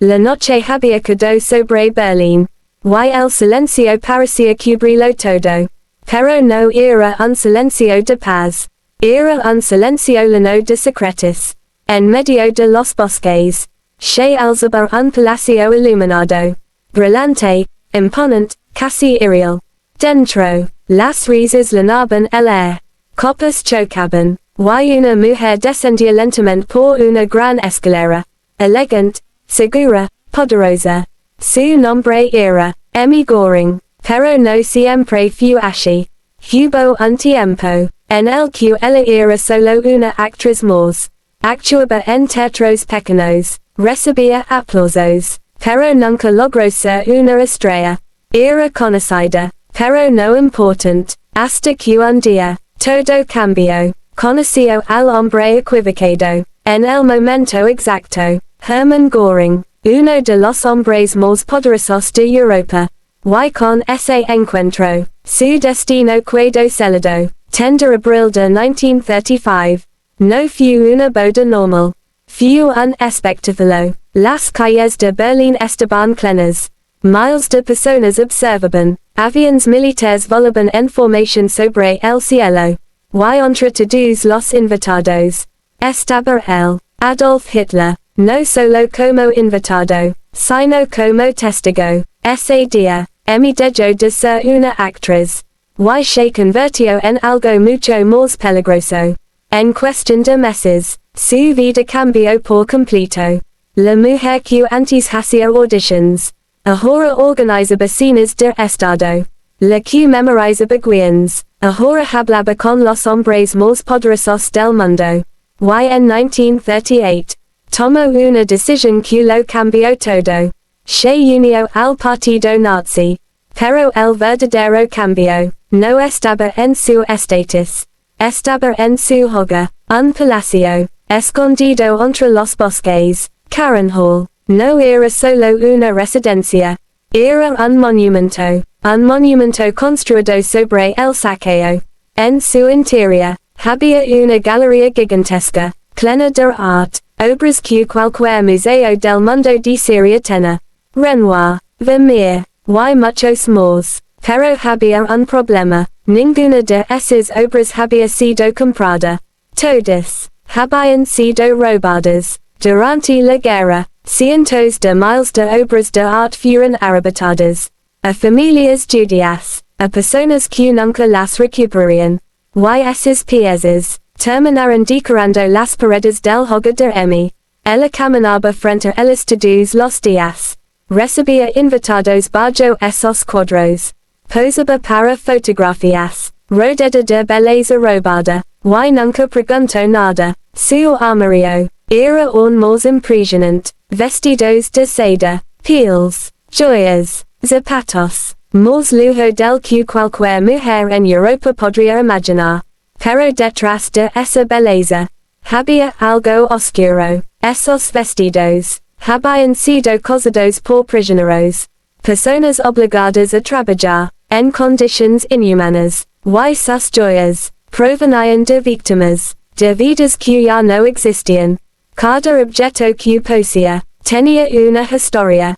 La noche había quedado sobre Berlín. Y el silencio parecía cubrirlo todo. Pero no era un silencio de paz. Era un silencio lleno de secretos. En medio de los bosques. Se alzaba un palacio iluminado. Brillante, imponente, casi irreal. Dentro, las risas llenaban el aire. Copas chocaban. Y una mujer descendía lentamente por una gran escalera. Elegante, segura, poderosa. Su nombre era Emmy Göring. Pero no siempre fue así. Hubo un tiempo en el que ella era solo una actriz más. Actuaba en teatros pequeños. Recibía aplausos. Pero nunca logró ser una estrella. Era conocida, pero no importante. Hasta que un día, todo cambió. Conoció al hombre equivocado. En el momento exacto. Hermann Göring, uno de los hombres más poderosos de Europa. Y con ese encuentro, su destino quedó sellado. 10 de abril de 1935. No fue una boda normal. Fue un espectáculo. Las calles de Berlín estaban plenas. Miles de personas observaban. Aviones militares volaban en formación sobre el cielo. Y entre todos los invitados. Estaba el Adolf Hitler. No solo como invitado, sino como testigo. Ese día, Emmy dejó de ser una actriz. Y se convirtió en algo mucho más peligroso. En cuestión de meses, su vida cambió por completo. La mujer que antes hacía auditions. Ahora organizaba cines de estado. La que memorizaba guiones. Ahora hablaba con los hombres más poderosos del mundo. Y en 1938. Tomó una decisión que lo cambió todo. Se unió al partido nazi. Pero el verdadero cambio, no estaba en su estatus. Estaba en su hogar, un palacio, escondido entre los bosques. Karen Hall, no era solo una residencia. Era un monumento construido sobre el saqueo. En su interior, había una galería gigantesca, plena de arte. Obras que cualquier museo del mundo desearía tener. Renoir, Vermeer, y muchos más. Pero había un problema. Ninguna de esas obras había sido comprada. Todas habían sido robadas. Durante la guerra, cientos de miles de obras de arte fueron arrebatadas. A familias judías, a personas que nunca las recuperarían. Y esas piezas terminaron decorando las paredes del hogar de Emmy. Ella caminaba frente a ellas todos los días. Recibía invitados bajo esos cuadros. Posaba para fotografías. Rodeada de belleza robada. Y nunca preguntó nada. Su armario era un más impresionante. Vestidos de seda, pieles, joyas, zapatos. Más lujo del que cualquier mujer en Europa podría imaginar. Pero detrás de esa belleza, había algo oscuro. Esos vestidos habían sido cosidos por prisioneros. Personas obligadas a trabajar, en condiciones inhumanas. Y sus joyas, provenían de víctimas, de vidas que ya no existían. Cada objeto que poseía, tenía una historia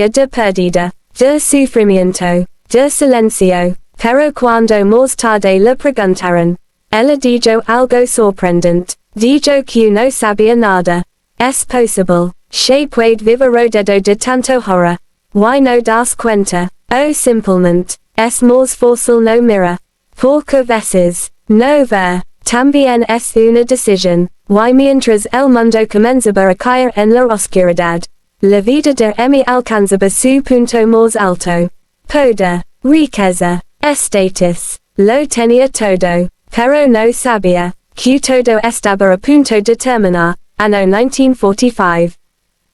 de pérdida, de sufrimiento, de silencio. Pero cuando más tarde le preguntaron, ella dijo algo sorprendente. Dijo que no sabía nada. Es posible, se puede vivir rodeado de tanto horror. Y no das cuenta, o simplemente, es más fácil no mirar. Porque veces, no ver, también es una decisión. Y mientras el mundo comenzaba a caer en la oscuridad, la vida de Emmy alcanzaba su punto más alto. Poder, riqueza, estatus, lo tenía todo, pero no sabía que todo estaba a punto de terminar. Anno 1945.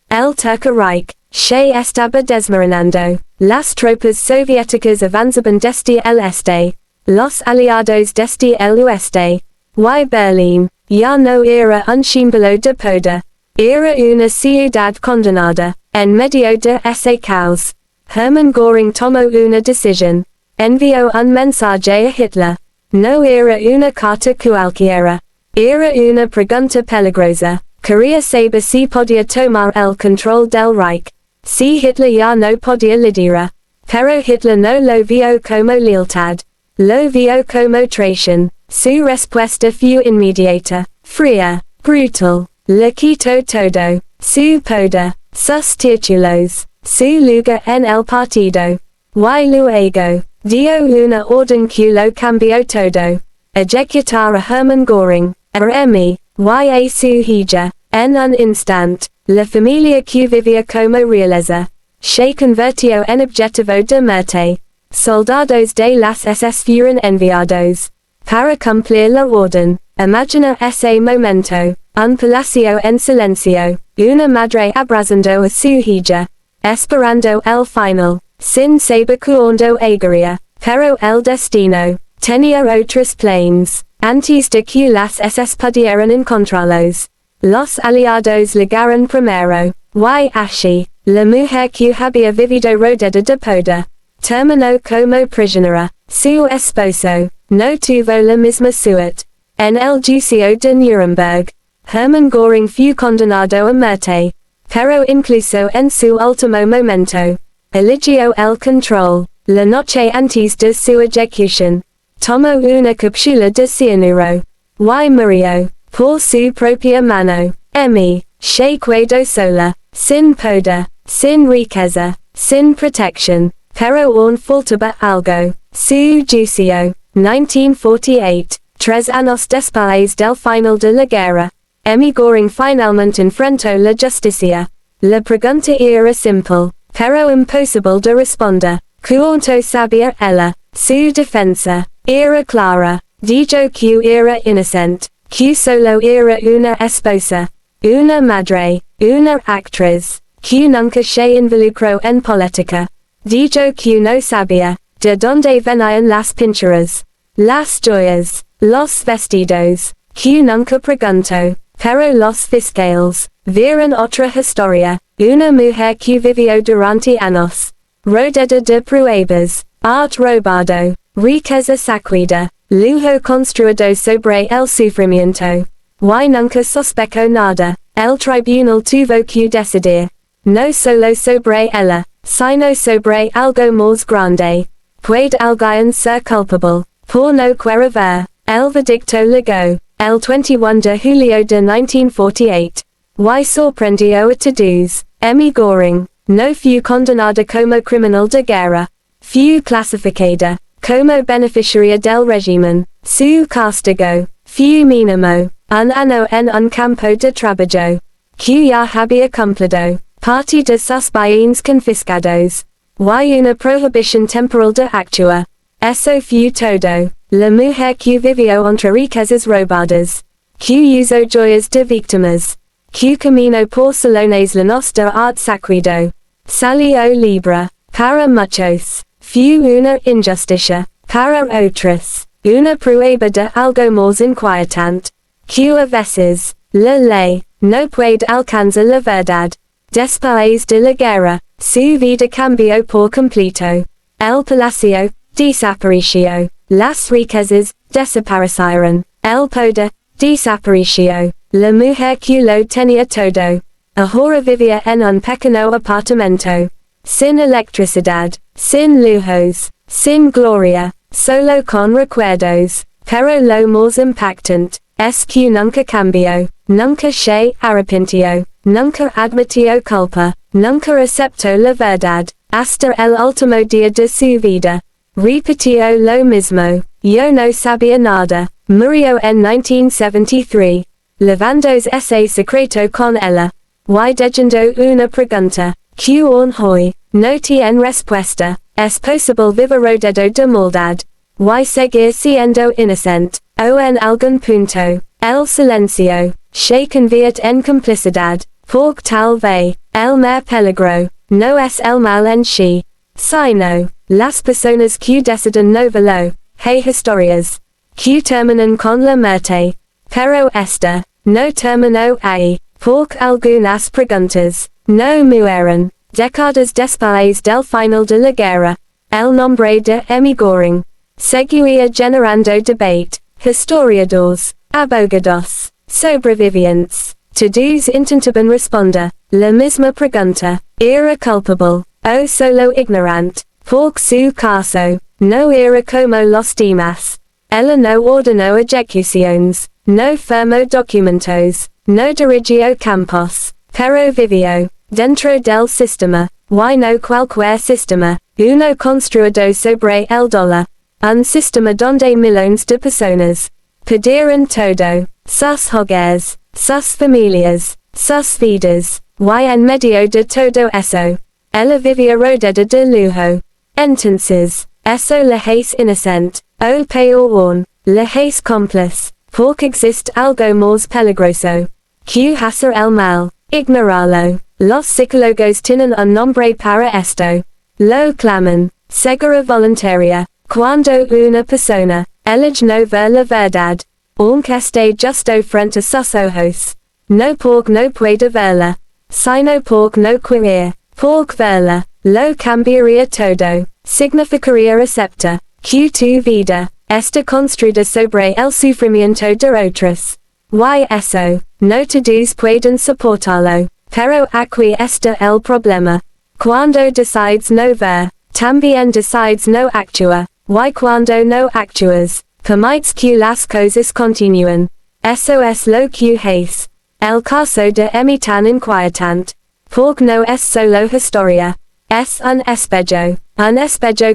El Tercer Reich se estaba desmoronando. Las tropas soviéticas avanzaban desde el este. Los aliados desde el oeste. Y Berlín ya no era un símbolo de poder. Era una ciudad condenada. En medio de ese caos, Hermann Göring tomó una decisión. Envió un mensaje a Hitler. No era una carta cualquiera. Era una pregunta peligrosa. Korea saber si podia tomar el control del Reich. Si Hitler ya no podia liderar. Pero Hitler no lo vio como lealtad. Lo vio como traición. Su respuesta fue inmediata, fría, brutal. Le quitó todo. Su poder, sus títulos, su lugar en el partido. Y luego, dio una orden que lo cambió todo. Ejecutar a Hermann Göring, a Emmy, y a su hija, en un instante. La familia que vivía como realeza. Se convirtió en objetivo de muerte. Soldados de las SS fueron enviados. Para cumplir la orden. Imagina ese momento. Un palacio en silencio. Una madre abrazando a su hija. Esperando el final. Sin saber cuándo llegaría. Pero el destino. Tenía otros planes. Antes de que las SS pudieran encontrarlos. Los aliados llegaron primero. Y así. La mujer que había vivido rodeada de poder. Terminó como prisionera. Su esposo. No tuvo la misma suerte. En el juicio de Nuremberg. Hermann Göring fue condenado a muerte. Pero incluso en su último momento. Eligió el control. La noche antes de su ejecución. Tomó una cápsula de cianuro. Y murió. Por su propia mano. Emmy. Se quedó sola. Sin poder. Sin riqueza. Sin protección. Pero aún faltaba algo. Su juicio. 1948. 3 años después del final de la guerra. Emmy Göring finalmente enfrentó la justicia. La pregunta era simple, pero imposible de responder. ¿Cuánto sabía ella? Su defensa era clara. Dijo que era inocente, que solo era una esposa, una madre, una actriz, que nunca se involucró en política. Dijo que no sabía de dónde venían las pinturas, las joyas, los vestidos, que nunca preguntó. Pero los fiscales vieron otra historia, una mujer que vivió durante años, rodeada de pruebas, arte robado, riqueza saqueada, lujo construido sobre el sufrimiento. Y nunca sospechó nada. El tribunal tuvo que decidir, no solo sobre ella, sino sobre algo más grande. ¿Puede alguien ser culpable por no querer ver? El veredicto llegó. El 21 de julio de 1948. Y sorprendió a todos. Emmy Göring no fue condenada como criminal de guerra. Fue clasificada como beneficiaria del régimen. Su castigo fue mínimo. Un año en un campo de trabajo. Que ya había cumplido. Parte de sus bienes confiscados. Y una prohibición temporal de actuar. Eso fue todo. La mujer que vivió entre riquezas robadas. Que usó joyas de víctimas. Que caminó por salones llenos de arte saqueado. Salió libre. Para muchos. Fue una injusticia. Para otros. Una prueba de algo más inquietante. Que a veces, la ley, no puede alcanzar la verdad. Después de la guerra, su vida cambió por completo. El palacio, desapareció. Las riquezas, desaparecieron. El poder, desapareció. La mujer que lo tenía todo. Ahora vivía en un pequeño apartamento. Sin electricidad, sin lujos, sin gloria, solo con recuerdos. Pero lo más impactante, es que nunca cambió, nunca se arrepintió, nunca admitió culpa, nunca aceptó la verdad, hasta el último día de su vida. Repitió lo mismo, yo no sabía nada, murió en 1973, levándose ese secreto con ella, y dejando una pregunta, que aún hoy, no tiene respuesta, es posible vivir rodeado de maldad, y seguir siendo inocente, o en algún punto, el silencio, se convierte en complicidad, porque tal vez, el mayor peligro, no es el mal en sí, sino, las personas que deciden no verlo, hay historias, que terminan con la muerte, pero esta, no terminó ahí, porque algunas preguntas, no murieron, décadas después del final de la guerra, el nombre de Emmy Göring, seguía generando debate, historiadores, abogados, sobrevivientes, Todos intentaban responder, la misma pregunta, era culpable, o solo ignorante, por su caso, no era como los demás. Ella no ordenó ejecuciones, no firmó documentos, no dirigió campos, pero vivió, dentro del sistema, y no cualquier sistema, uno construido sobre el dólar, un sistema donde millones de personas perdieron todo, sus hogares, sus familias, sus vidas, y en medio de todo eso, ella vivía rodeada de lujo. Entonces, eso la hace inocente, o peor aún, la hace cómplice, porque existe algo más peligroso que hacer el mal, ignorarlo. Los psicólogos tienen un nombre para esto. Lo claman, ceguera voluntaria, cuando una persona elige no ver la verdad, aunque esté justo frente a sus ojos. No porque no puede verla, sino porque no quiere, porque verla, lo cambiaría todo, significaría aceptar que tu vida está construida sobre el sufrimiento de otros. Y eso, no todos pueden soportarlo, pero aquí está el problema. Cuando decides no ver, también decides no actuar, y cuando no actúas, permites que las cosas continúen. Eso es lo que hace. El caso de Emmy tan inquietante, porque no es solo historia, es un espejo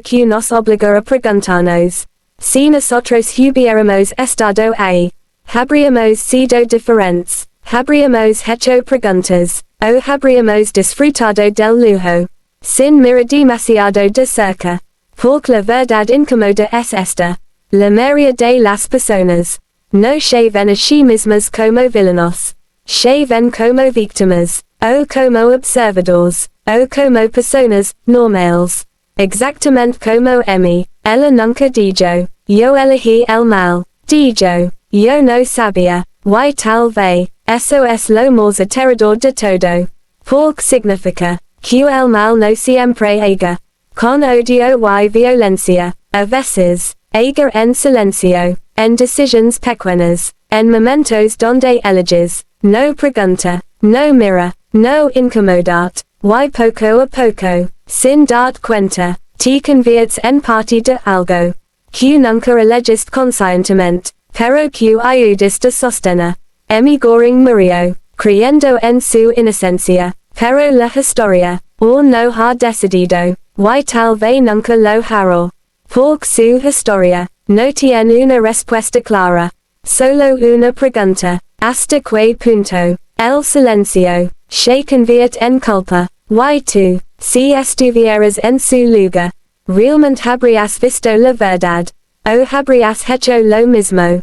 que nos obliga a preguntarnos, si nosotros hubiéramos estado ahí, habríamos sido diferentes, habríamos hecho preguntas, o habríamos disfrutado del lujo, sin mirar demasiado de cerca, porque la verdad incómoda es esta, la mayoría de las personas, no se ven a sí mismas como villanos, se ven como víctimas, o como observadores, o como personas normales, exactamente como Emmy. Ella nunca dijo, yo elegí el mal, dijo, yo no sabía, y tal vez, eso es lo más aterrador de todo, porque significa, que el mal no siempre llega, con odio y violencia, a veces, llega en silencio, en decisiones pequeñas, en momentos donde eliges, no pregunta, no mira, no incomodarte, y poco a poco, sin darte cuenta, te conviertes en parte de algo, que nunca elegiste conscientemente, pero que ayudas a sostener. Emmy Göring murió, creyendo en su inocencia, pero la historia, aún no ha decidido, y tal vez nunca lo hará, porque su historia, no tiene una respuesta clara, solo una pregunta, ¿hasta qué punto, el silencio, se convierte en culpa? Y tú, si estuvieras en su lugar, realmente habrías visto la verdad, o habrías hecho lo mismo.